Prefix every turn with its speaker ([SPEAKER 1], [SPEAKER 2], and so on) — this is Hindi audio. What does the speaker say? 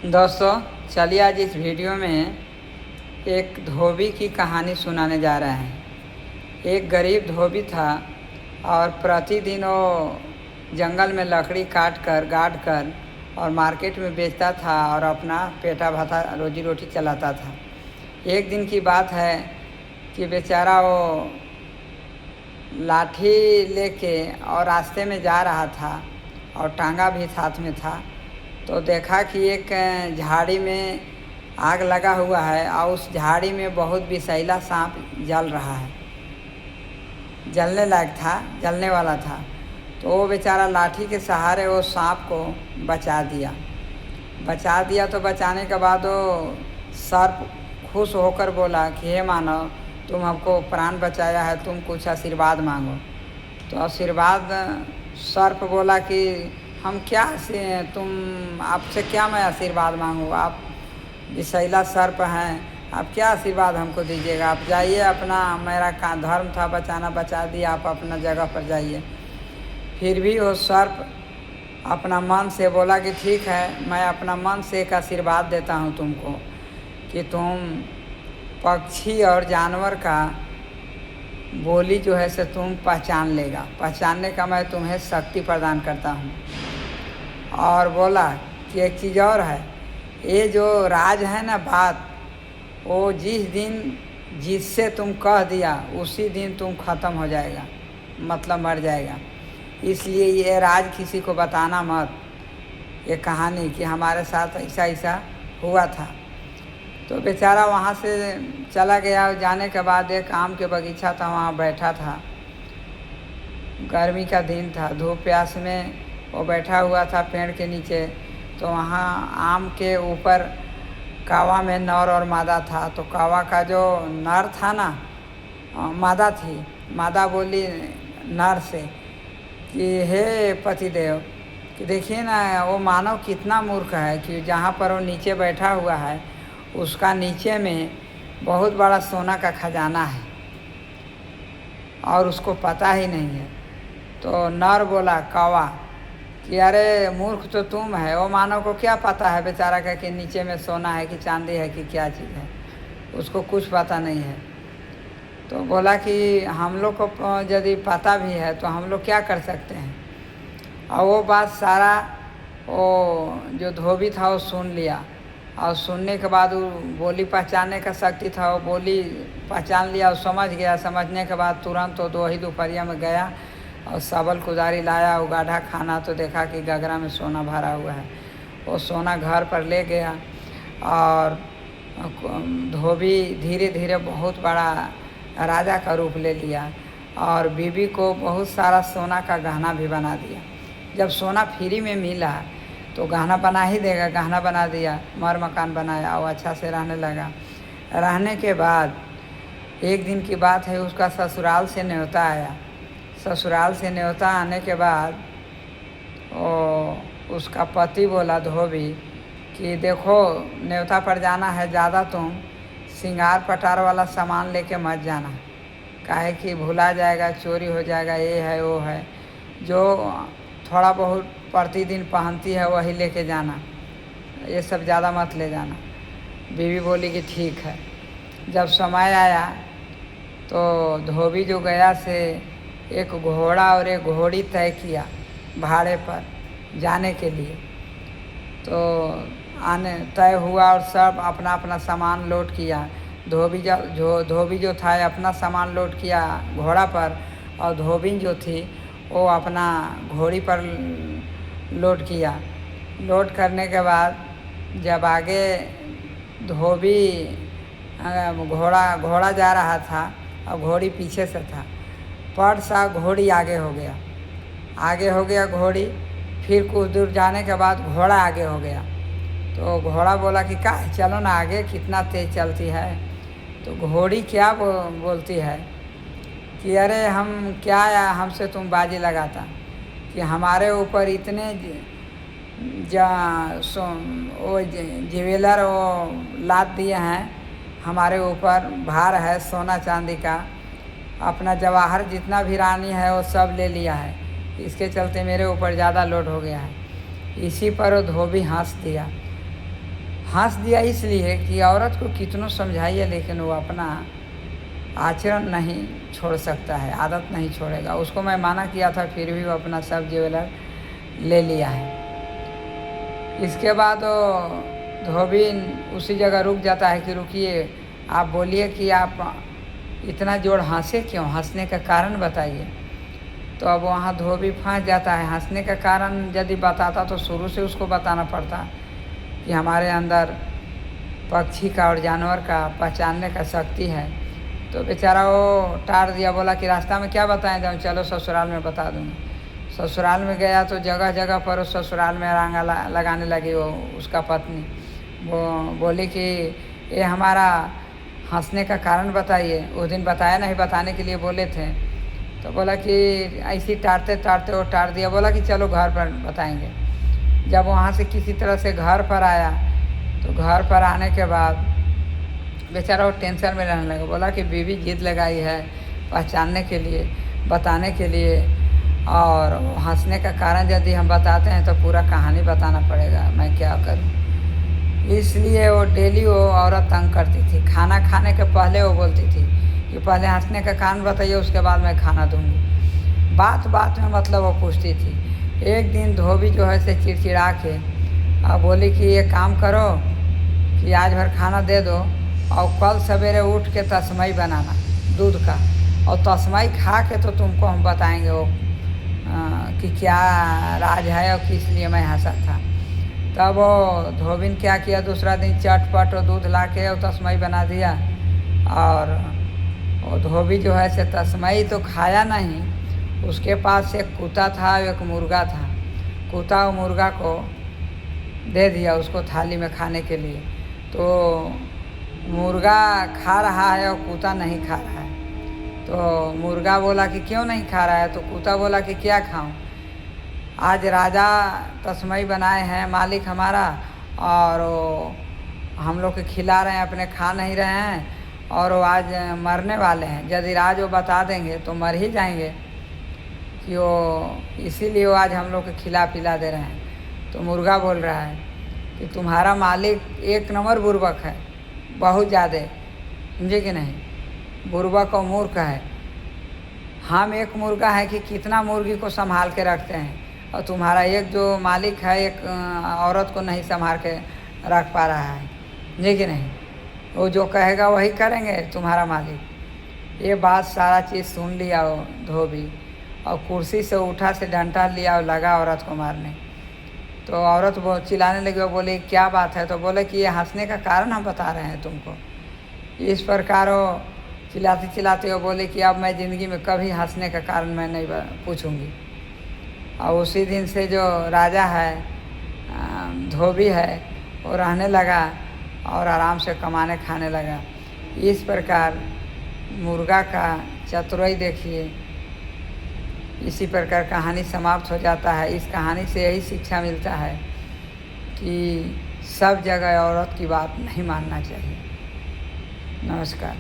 [SPEAKER 1] दोस्तों, चलिए आज इस वीडियो में एक धोबी की कहानी सुनाने जा रहे हैं। एक गरीब धोबी था और प्रतिदिन वो जंगल में लकड़ी काट कर गाड़ कर और मार्केट में बेचता था और अपना पेटा भाता रोजी रोटी चलाता था। एक दिन की बात है कि बेचारा वो लाठी लेके और रास्ते में जा रहा था और टांगा भी साथ में था। तो देखा कि एक झाड़ी में आग लगा हुआ है और उस झाड़ी में बहुत विषैला सांप जल रहा है, जलने लायक था, जलने वाला था। तो वो बेचारा लाठी के सहारे वो सांप को बचा दिया। तो बचाने के बाद वो सर्प खुश होकर बोला कि हे मानव, तुम हमको प्राण बचाया है, तुम कुछ आशीर्वाद मांगो। तो आशीर्वाद सर्प बोला कि हम क्या से तुम आपसे क्या मैं आशीर्वाद मांगूँ, आप विषैला सर्प हैं, आप क्या आशीर्वाद हमको दीजिएगा। आप जाइए, अपना मेरा का धर्म था बचाना, बचा दिया, आप अपना जगह पर जाइए। फिर भी वो सर्प अपना मन से बोला कि ठीक है, मैं अपना मन से एक आशीर्वाद देता हूँ तुमको कि तुम पक्षी और जानवर का बोली जो है से तुम पहचानने का मैं तुम्हें शक्ति प्रदान करता हूँ। और बोला कि एक चीज़ और है, ये जो राज है ना बात, वो जिस दिन जिससे तुम कह दिया उसी दिन तुम ख़त्म हो जाएगा, मतलब मर जाएगा। इसलिए ये राज किसी को बताना मत, ये कहानी कि हमारे साथ ऐसा ऐसा हुआ था। तो बेचारा वहाँ से चला गया। जाने के बाद एक आम के बगीचा था, वहाँ बैठा था। गर्मी का दिन था, धूप प्यास में वो बैठा हुआ था पेड़ के नीचे। तो वहाँ आम के ऊपर कावा में नर और मादा था। तो कावा का जो नर था ना, मादा थी। मादा बोली नर से कि हे पतिदेव, कि देखिए ना, वो मानव कितना मूर्ख है कि जहाँ पर वो नीचे बैठा हुआ है उसका नीचे में बहुत बड़ा सोना का खजाना है और उसको पता ही नहीं है। तो नर बोला कौवा कि अरे मूर्ख तो तुम है, वो मानव को क्या पता है बेचारा का कि नीचे में सोना है कि चांदी है कि क्या चीज़ है, उसको कुछ पता नहीं है। तो बोला कि हम लोग को यदि पता भी है तो हम लोग क्या कर सकते हैं। और वो बात सारा वो जो धोबी था वो सुन लिया। और सुनने के बाद वो बोली पहचानने का शक्ति था, वो बोली पहचान लिया और समझ गया। समझने के बाद तुरंत वो दो ही दोपहरिया में गया और सबल कुदारी लाया, उगाढ़ा खाना। तो देखा कि गगरा में सोना भरा हुआ है। वो सोना घर पर ले गया और धोबी धीरे धीरे बहुत बड़ा राजा का रूप ले लिया और बीवी को बहुत सारा सोना का गहना भी बना दिया। जब सोना फ्री में मिला तो गहना बना ही देगा, गहना बना दिया, मर मकान बनाया और अच्छा से रहने लगा। रहने के बाद एक दिन की बात है, उसका ससुराल से न्योता आया। ससुराल से न्योता आने के बाद उसका पति बोला धोबी कि देखो, न्योता पर जाना है, ज़्यादा तुम श्रृंगार पटार वाला सामान लेके मत जाना, काहे कि भुला जाएगा, चोरी हो जाएगा, ये है वो है। जो थोड़ा बहुत प्रतिदिन पहनती है वही लेके जाना, ये सब ज़्यादा मत ले जाना। बीवी बोली कि ठीक है। जब समय आया तो धोबी जो गया से एक घोड़ा और एक घोड़ी तय किया भाड़े पर जाने के लिए। तो आने तय हुआ और सब अपना अपना सामान लोड किया। धोबी जो था अपना सामान लोड किया घोड़ा पर, और धोबी जो थी वो अपना घोड़ी पर लोड किया। लोड करने के बाद जब आगे धोबी घोड़ा जा रहा था और घोड़ी पीछे से था, पट सा घोड़ी आगे हो गया घोड़ी। फिर कुछ दूर जाने के बाद घोड़ा आगे हो गया। तो घोड़ा बोला कि का चलो ना आगे, कितना तेज़ चलती है। तो घोड़ी क्या बोलती है कि अरे हम क्या, हमसे तुम बाजी लगाता कि हमारे ऊपर इतने वो ज्वेलर वो लाद दिए हैं, हमारे ऊपर भार है सोना चांदी का, अपना जवाहर जितना भी रानी है वो सब ले लिया है, इसके चलते मेरे ऊपर ज़्यादा लोड हो गया है। इसी पर वो धोबी हंस दिया हंस दिया इसलिए कि औरत को कितनों समझाइए लेकिन वो अपना आचरण नहीं छोड़ सकता है, आदत नहीं छोड़ेगा। उसको मैं माना किया था फिर भी वो अपना सब ज्वेलर ले लिया है। इसके बाद वो धोबी उसी जगह रुक जाता है कि रुकिए, आप बोलिए कि आप इतना जोर हंसे क्यों, हंसने का कारण बताइए। तो अब वहाँ धोबी फंस जाता है। हंसने का कारण यदि बताता तो शुरू से उसको बताना पड़ता कि हमारे अंदर पक्षी का और जानवर का पहचानने का शक्ति है। तो बेचारा वो टार दिया, बोला कि रास्ता में क्या बताएं जाऊँ, चलो ससुराल में बता दूँगा। ससुराल में गया तो जगह जगह पर उस ससुराल में रांगा लगाने लगी वो उसका पत्नी। वो बोली कि ये हमारा हंसने का कारण बताइए। उस दिन बताया नहीं, बताने के लिए बोले थे। तो बोला कि ऐसी टारते टारते वो टार दिया, बोला कि चलो घर पर बताएंगे। जब वहाँ से किसी तरह से घर पर आया तो घर पर आने के बाद बेचारा वो टेंशन में रहने लगा। बोला कि बीवी जिद लगाई है पहचानने के लिए, बताने के लिए, और हंसने का कारण यदि हम बताते हैं तो पूरा कहानी बताना पड़ेगा, मैं क्या करूं। इसलिए वो डेली वो औरत तंग करती थी। खाना खाने के पहले वो बोलती थी कि पहले हंसने का कारण बताइए, उसके बाद मैं खाना दूंगी। बात बात में मतलब वो पूछती थी। एक दिन धोबी जो है से चिड़चिड़ा के बोली कि ये काम करो कि आज भर खाना दे दो और कल सवेरे उठ के तस्मई बनाना दूध का, और तस्मई खा के तो तुमको हम बताएंगे वो कि क्या राज है और किस लिए मैं हंसा था। तब वो धोबी ने क्या किया, दूसरा दिन चटपट दूध ला के और तस्मई बना दिया। और वो धोबी जो है से तस्मई तो खाया नहीं, उसके पास एक कुत्ता था, एक मुर्गा था। कुत्ता और मुर्गा को दे दिया उसको थाली में खाने के लिए। तो मुर्गा खा रहा है और कुत्ता नहीं खा रहा है। तो मुर्गा बोला कि क्यों नहीं खा रहा है, तो कुत्ता बोला कि क्या खाऊं, आज राजा तस्मई बनाए हैं मालिक हमारा, और वो हम लोग के खिला रहे हैं, अपने खा नहीं रहे हैं, और वो आज मरने वाले हैं। यदि राज वो बता देंगे तो मर ही जाएंगे कि वो, इसीलिए वो आज हम लोग के खिला पिला दे रहे हैं। तो मुर्गा बोल रहा है कि तुम्हारा मालिक एक नंबर बुर्बक है, बहुत ज़्यादा, समझे कि नहीं, बुर्बक और मूर्ख है। हम एक मुर्गा है कि कितना मुर्गी को संभाल के रखते हैं, और तुम्हारा एक जो मालिक है एक औरत को नहीं संभाल के रख पा रहा है, समझे कि नहीं। वो जो कहेगा वही करेंगे तुम्हारा मालिक। ये बात सारा चीज़ सुन लिया वो धोबी, और कुर्सी से उठा से डंडा लिया और लगा औरत को मारने। तो औरत वो चिल्लाने लगी, वो बोली क्या बात है। तो बोले कि ये हंसने का कारण हम बता रहे हैं तुमको। इस प्रकार वो चिल्लाते चिल्लाते वो बोले कि अब मैं ज़िंदगी में कभी हंसने का कारण मैं नहीं पूछूंगी। और उसी दिन से जो राजा है, धोबी है, वो रहने लगा और आराम से कमाने खाने लगा। इस प्रकार मुर्गा का चतुराई देखिए। इसी प्रकार कहानी समाप्त हो जाता है। इस कहानी से यही शिक्षा मिलता है कि सब जगह औरत की बात नहीं मानना चाहिए। नमस्कार।